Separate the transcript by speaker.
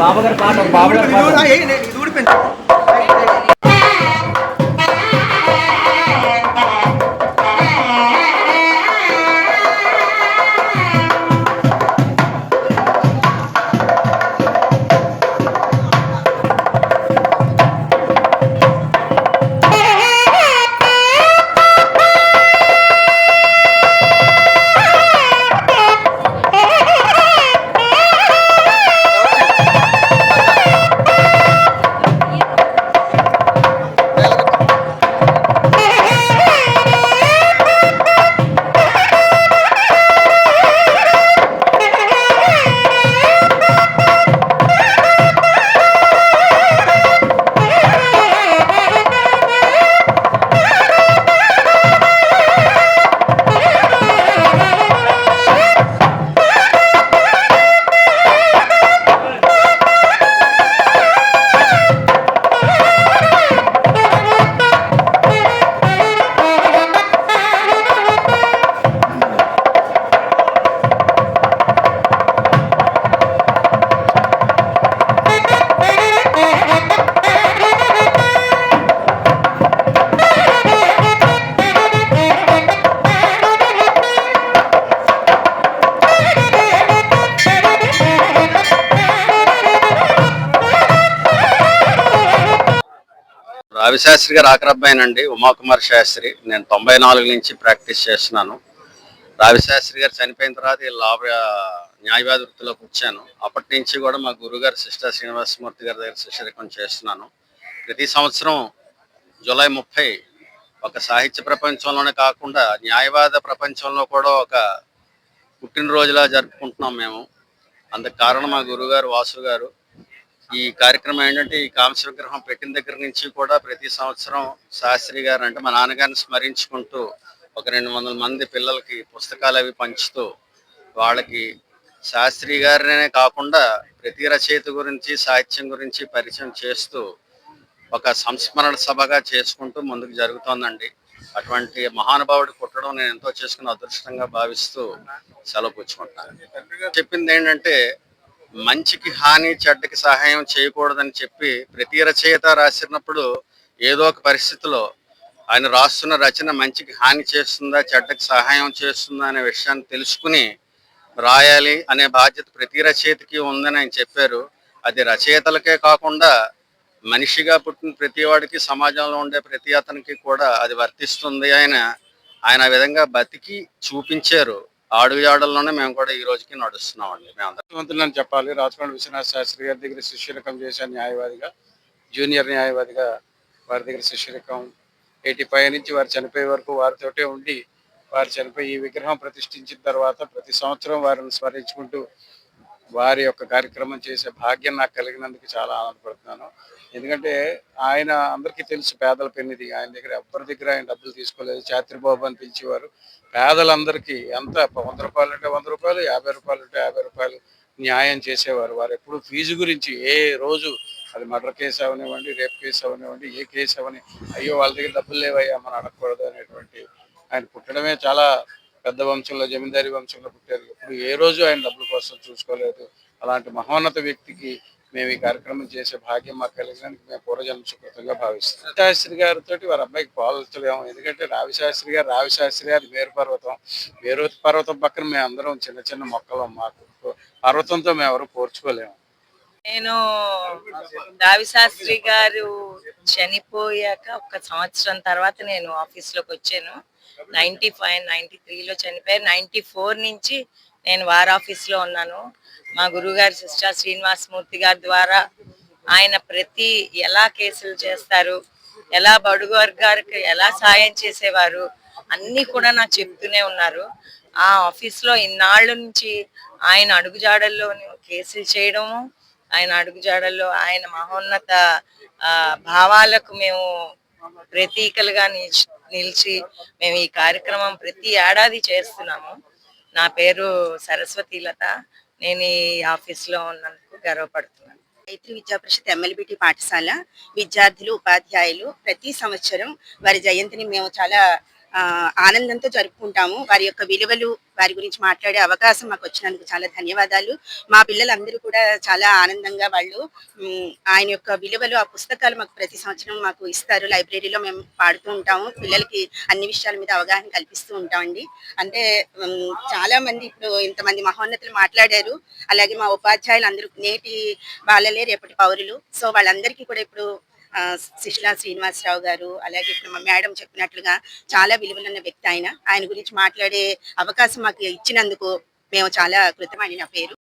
Speaker 1: బాబా గారి పాట బాబా గారి పాట
Speaker 2: రవిశాస్త్రి గారు ఆఖరబ్బాయినండి. ఉమాకుమార్ శాస్త్రి. నేను 94 నుంచి ప్రాక్టీస్ చేస్తున్నాను. రవిశాస్త్రి గారు చనిపోయిన తర్వాత న్యాయవాద వృత్తిలోకి వచ్చాను. అప్పటి నుంచి కూడా మా గురుగారు సిస్టర్ శ్రీనివాసమూర్తి గారి దగ్గర శిష్యరికం చేస్తున్నాను. ప్రతి సంవత్సరం జూలై 30 ఒక సాహిత్య ప్రపంచంలోనే కాకుండా న్యాయవాద ప్రపంచంలో కూడా ఒక పుట్టినరోజులా జరుపుకుంటున్నాం మేము. అందుకు కారణం మా గురుగారు వాసు గారు. ఈ కార్యక్రమం ఏంటంటే, ఈ కాంస్య విగ్రహం పెట్టిన దగ్గర నుంచి కూడా ప్రతి సంవత్సరం శాస్త్రి గారు అంటే మా నాన్నగారిని స్మరించుకుంటూ ఒక 200 మంది పిల్లలకి పుస్తకాలు అవి పంచుతూ వాళ్ళకి శాస్త్రి గారినే కాకుండా ప్రతి రచయిత గురించి సాహిత్యం గురించి పరిచయం చేస్తూ ఒక సంస్మరణ సభగా చేసుకుంటూ ముందుకు జరుగుతోందండి. అటువంటి మహానుభావుడు పుట్టడం నేను ఎంతో చేసుకున్న అదృష్టంగా భావిస్తూ సెలవు పుచ్చుకుంటాను. చెప్పింది ఏంటంటే, మంచికి హాని చెడ్డకి సహాయం చేయకూడదని చెప్పి ప్రతి రచయిత రాసినప్పుడు ఏదో ఒక పరిస్థితిలో ఆయన రాస్తున్న రచన మంచికి హాని చేస్తుందా చెడ్డకి సహాయం చేస్తుందా అనే విషయాన్ని తెలుసుకుని రాయాలి అనే బాధ్యత ప్రతి రచయితకి ఉందని ఆయన చెప్పారు. అది రచయితలకే కాకుండా మనిషిగా పుట్టిన ప్రతి వాడికి, సమాజంలో ఉండే ప్రతి అతనికి కూడా అది వర్తిస్తుంది. ఆయన ఆ విధంగా బతికి చూపించారు. అడుగుజాడల్లోనే మేము కూడా ఈ రోజుకి నడుస్తున్నామండి.
Speaker 3: మేమందరం చెప్పాలి. రాచకొండ విశ్వనాథ శాస్త్రి గారి దగ్గర శిష్యరికం చేశాను న్యాయవాదిగా, జూనియర్ న్యాయవాదిగా. వారి దగ్గర శిష్యరికం 85 నుంచి వారు చనిపోయే వరకు వారితోటే ఉండి, వారు చనిపోయి ఈ విగ్రహం ప్రతిష్ఠించిన తర్వాత ప్రతి సంవత్సరం వారిని స్మరించుకుంటూ వారి యొక్క కార్యక్రమం చేసే భాగ్యం నాకు కలిగినందుకు చాలా ఆనందపడుతున్నాను. ఎందుకంటే ఆయన అందరికీ తెలుసు పేదల పెన్నిది. ఆయన దగ్గర ఎవరి దగ్గర ఆయన డబ్బులు తీసుకోలేదు. చాత్రిబాబు అని పిలిచేవారు. పేదలందరికీ ఎంత 100 రూపాయలు అంటే 100 రూపాయలు, 50 రూపాయలు అంటే 50 రూపాయలు న్యాయం చేసేవారు. వారు ఎప్పుడు ఫీజు గురించి ఏ రోజు, అది మర్డర్ కేసు అవనివ్వండి, రేప్ కేసు అవనివ్వండి, ఏ కేసు అవని, అయ్యో వాళ్ళ దగ్గర డబ్బులు లేవయ్యా మనం అడగకూడదు అనేటువంటి, ఆయన పుట్టడమే చాలా పెద్ద వంశంలో, జమీందారీ వంశంలో పుట్టారు. ఎప్పుడు ఏ రోజు ఆయన డబ్బుల కోసం చూసుకోలేదు. అలాంటి మహోన్నత వ్యక్తికి మేము ఈ కార్యక్రమం చేసే భాగ్యం మాకు కలిగినందుకు మేము పూర్వజన్మ సుకృతంగా భావిస్తాం. శాస్త్రి గారితో వారి అబ్బాయికి పోల్చలేము. ఎందుకంటే రావిశాస్త్రి గారి మేరు పర్వతం, మేరు పర్వతం పక్కన మేము అందరం చిన్న చిన్న మొక్కలు. మాకు పర్వతంతో మేము ఎవరు పోల్చుకోలేము.
Speaker 4: నేను రావిశాస్త్రి గారు చనిపోయాక 1 సంవత్సరం తర్వాత నేను ఆఫీస్లోకి వచ్చాను. 95, 93లో చనిపోయారు. 94 నుంచి నేను వారి ఆఫీస్లో ఉన్నాను. మా గురువుగారు సిస్టర్ శ్రీనివాసమూర్తి గారి ద్వారా ఆయన ఎలా కేసులు చేస్తారు, ఎలా బడుగు వర్గానికి ఎలా సాయం చేసేవారు అన్నీ కూడా నాకు చెప్తూనే ఉన్నారు. ఆ ఆఫీస్లో ఇన్నాళ్ళ నుంచి ఆయన అడుగుజాడల్లో కేసులు చేయడము, ఆయన అడుగుజాడల్లో ఆయన మహోన్నత భావాలకు మేము ప్రతీకలుగా నిలిచి మేము ఈ కార్యక్రమం ప్రతి ఏడాది చేస్తున్నాము. నా పేరు సరస్వతి లత. నేను ఈ ఆఫీస్లో ఉన్నందుకు గర్వపడుతున్నాను.
Speaker 5: గాయత్రి విద్యా పరిషత్ MLBT పాఠశాల విద్యార్థులు, ఉపాధ్యాయులు ప్రతి సంవత్సరం వారి జయంతిని మేము చాలా ఆనందంతో జరుపుకుంటాము. వారి యొక్క విలువలు, వారి గురించి మాట్లాడే అవకాశం మాకు వచ్చినందుకు చాలా ధన్యవాదాలు. మా పిల్లలందరూ కూడా చాలా ఆనందంగా వాళ్ళు ఆయన యొక్క విలువలు, ఆ పుస్తకాలు మాకు ప్రతి సంవత్సరం మాకు ఇస్తారు. లైబ్రరీలో మేము పాడుతూ ఉంటాము. పిల్లలకి అన్ని విషయాల మీద అవగాహన కల్పిస్తూ ఉంటామండి. అంటే చాలా మంది ఇప్పుడు ఇంతమంది మహోన్నతులు మాట్లాడారు. అలాగే మా ఉపాధ్యాయులు అందరూ నేటి బాలలే రేపటి పౌరులు. సో వాళ్ళందరికీ కూడా ఇప్పుడు శిష్లా శ్రీనివాసరావు గారు, అలాగే ఇప్పుడు మా మేడం చెప్పినట్లుగా చాలా విలువలున్న వ్యక్తి ఆయన. ఆయన గురించి మాట్లాడే అవకాశం మాకు ఇచ్చినందుకు మేము చాలా కృతజ్ఞులు. నా పేరు